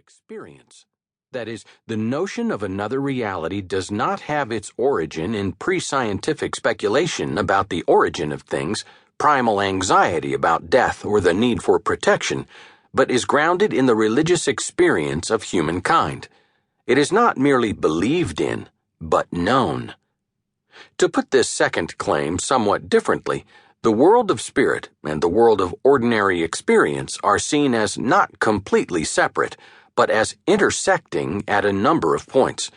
experience. That is, the notion of another reality does not have its origin in pre-scientific speculation about the origin of things, primal anxiety about death or the need for protection, but is grounded in the religious experience of humankind. It is not merely believed in, but known. To put this second claim somewhat differently, the world of spirit and the world of ordinary experience are seen as not completely separate, but as intersecting at a number of points.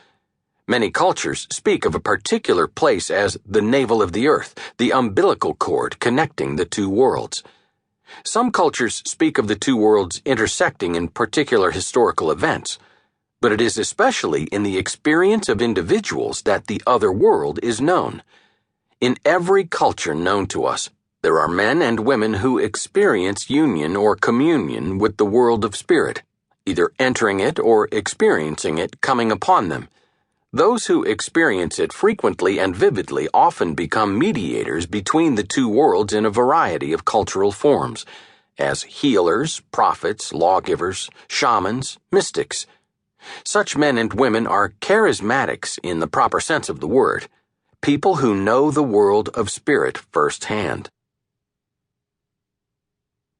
Many cultures speak of a particular place as the navel of the earth, the umbilical cord connecting the two worlds. Some cultures speak of the two worlds intersecting in particular historical events, but it is especially in the experience of individuals that the other world is known. In every culture known to us, there are men and women who experience union or communion with the world of spirit, either entering it or experiencing it coming upon them. Those who experience it frequently and vividly often become mediators between the two worlds in a variety of cultural forms, as healers, prophets, lawgivers, shamans, mystics. Such men and women are charismatics in the proper sense of the word, people who know the world of spirit firsthand.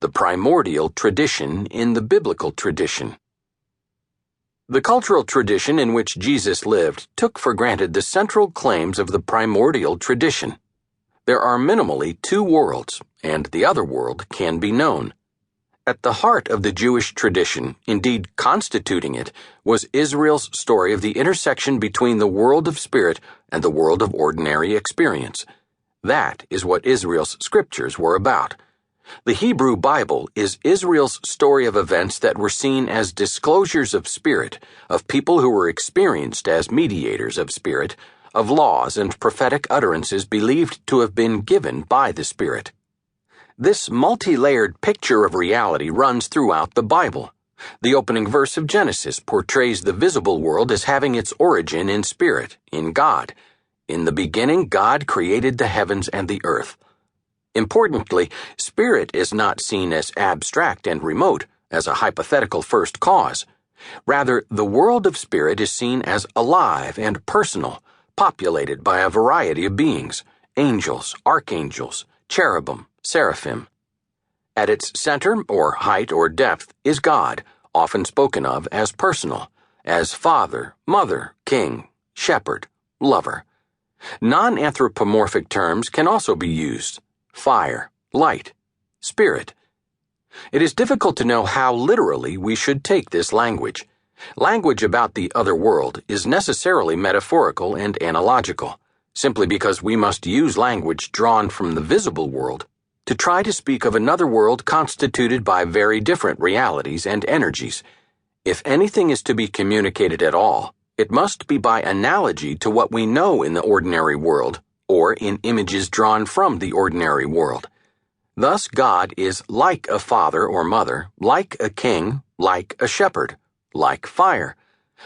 The primordial tradition in the biblical tradition. The cultural tradition in which Jesus lived took for granted the central claims of the primordial tradition. There are minimally two worlds, and the other world can be known. At the heart of the Jewish tradition, indeed constituting it, was Israel's story of the intersection between the world of spirit and the world of ordinary experience. That is what Israel's scriptures were about. The Hebrew Bible is Israel's story of events that were seen as disclosures of spirit, of people who were experienced as mediators of spirit, of laws and prophetic utterances believed to have been given by the Spirit. This multi-layered picture of reality runs throughout the Bible. The opening verse of Genesis portrays the visible world as having its origin in spirit, in God. In the beginning, God created the heavens and the earth. Importantly, spirit is not seen as abstract and remote, as a hypothetical first cause. Rather, the world of spirit is seen as alive and personal, populated by a variety of beings, angels, archangels, cherubim, seraphim. At its center, or height or depth, is God, often spoken of as personal, as father, mother, king, shepherd, lover. Non-anthropomorphic terms can also be used: fire, light, spirit. It is difficult to know how literally we should take this language. Language about the other world is necessarily metaphorical and analogical, simply because we must use language drawn from the visible world to try to speak of another world constituted by very different realities and energies. If anything is to be communicated at all, it must be by analogy to what we know in the ordinary world, or in images drawn from the ordinary world. Thus, God is like a father or mother, like a king, like a shepherd, like fire.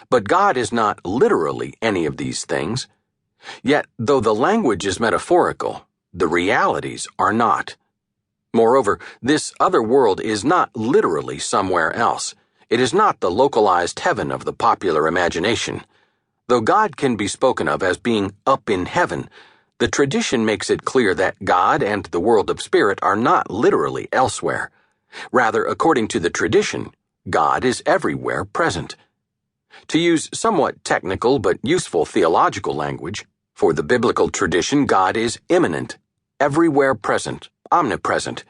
But God is not literally any of these things. Yet, though the language is metaphorical, the realities are not. Moreover, this other world is not literally somewhere else. It is not the localized heaven of the popular imagination. Though God can be spoken of as being up in heaven, the tradition makes it clear that God and the world of spirit are not literally elsewhere. Rather, according to the tradition, God is everywhere present. To use somewhat technical but useful theological language, for the biblical tradition, God is immanent, everywhere present, omnipresent,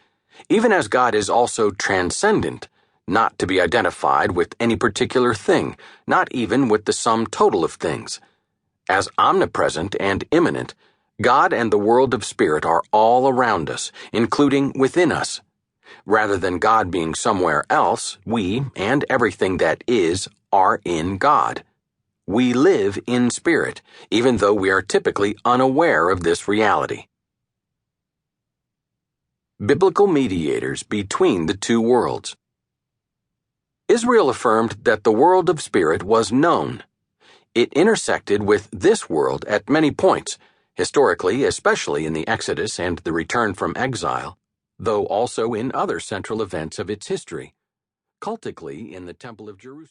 even as God is also transcendent, not to be identified with any particular thing, not even with the sum total of things. As omnipresent and immanent, God and the world of spirit are all around us, including within us. Rather than God being somewhere else, we, and everything that is, are in God. We live in spirit, even though we are typically unaware of this reality. Biblical mediators between the two worlds. Israel affirmed that the world of spirit was known. It intersected with this world at many points, historically, especially in the Exodus and the return from exile, though also in other central events of its history, cultically in the Temple of Jerusalem.